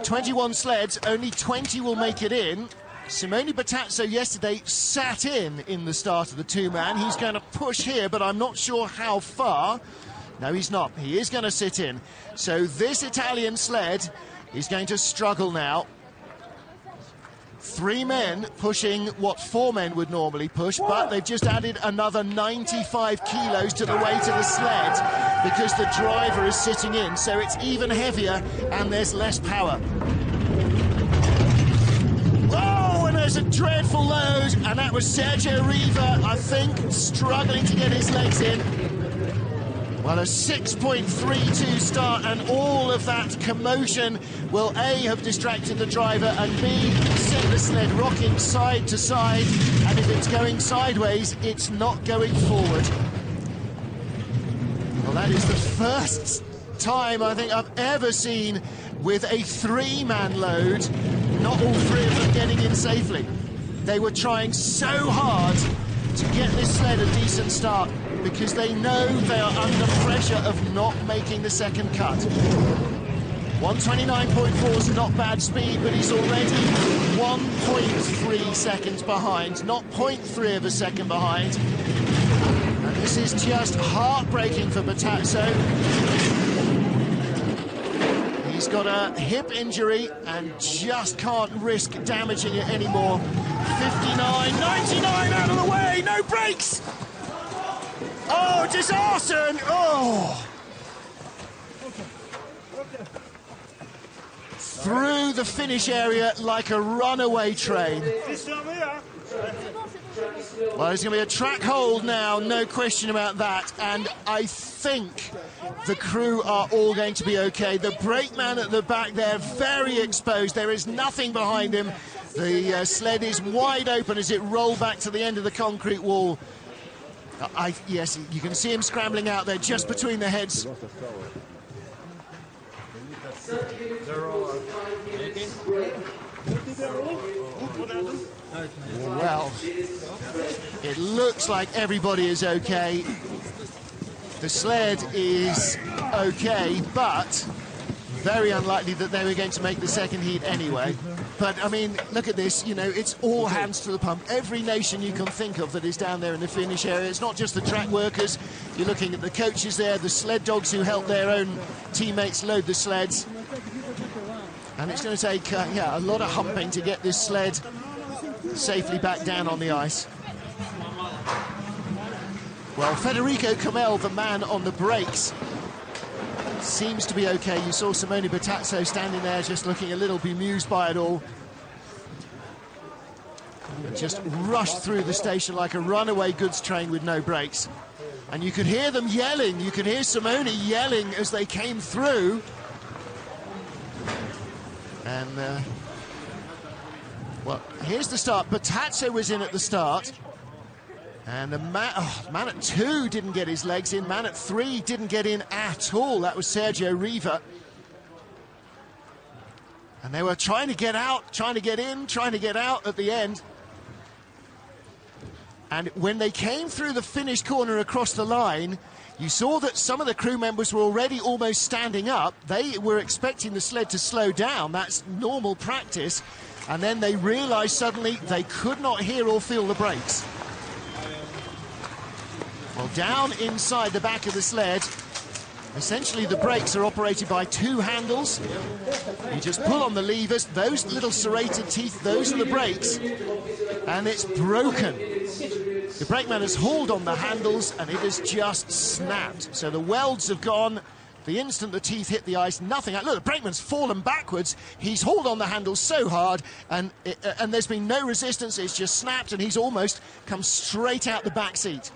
21 sleds, only 20 will make it in. Simone Battazzo yesterday sat in the start of the two-man. He's going to push here, but I'm not sure how far. No, he's not. He is going to sit in. So this Italian sled is going to struggle now. 3 men pushing what 4 men would normally push, but they've just added another 95 kilos to the weight of the sled because the driver is sitting in, so it's even heavier and there's less power. Oh, and there's a dreadful load, and that was Sergio Riva, I think, struggling to get his legs in. Well, a 6.32 start, and all of that commotion will A, have distracted the driver, and B, sent the sled rocking side to side, and if it's going sideways, it's not going forward. Well, that is the first time I think I've ever seen with a 3-man load, not all 3 of them getting in safely. They were trying so hard to get this sled a decent start, because they know they are under pressure of not making the second cut. 129.4 is not bad speed, but he's already 1.3 seconds behind, not 0.3 of a second behind. And this is just heartbreaking for Battazzo. He's got a hip injury and just can't risk damaging it anymore. 59, 99 out of the way, no brakes! Oh, disaster! Oh! Through the finish area like a runaway train. Well, there's going to be a track hold now, no question about that. And I think the crew are all going to be okay. The brakeman at the back there, very exposed. There is nothing behind him. The sled is wide open as it rolled back to the end of the concrete wall. Yes, you can see him scrambling out there just between the heads. Well, it looks like everybody is okay. The sled is okay, but very unlikely that they were going to make the second heat anyway. But, I mean, look at this, you know, it's all hands to the pump. Every nation you can think of that is down there in the finish area. It's not just the track workers. You're looking at the coaches there, the sled dogs who help their own teammates load the sleds. And it's going to take, yeah, a lot of humping to get this sled safely back down on the ice. Well, Federico Comel, the man on the brakes, seems to be okay. You saw Simone Battazzo standing there just looking a little bemused by it all. And just rushed through the station like a runaway goods train with no brakes. And you could hear them yelling. You could hear Simone yelling as they came through. And, well, here's the start. Battazzo was in at the start. And the man at 2 didn't get his legs in. Man at 3 didn't get in at all. That was Sergio Riva. And they were trying to get out, trying to get in, trying to get out at the end. And when they came through the finish corner across the line, you saw that some of the crew members were already almost standing up. They were expecting the sled to slow down. That's normal practice. And then they realized suddenly they could not hear or feel the brakes. Well, down inside the back of the sled, essentially the brakes are operated by 2 handles. You just pull on the levers, those little serrated teeth, those are the brakes, and it's broken. The brakeman has hauled on the handles and it has just snapped. So the welds have gone. The instant the teeth hit the ice, nothing. Look, the brakeman's fallen backwards. He's hauled on the handles so hard, and there's been no resistance. It's just snapped, and he's almost come straight out the back seat.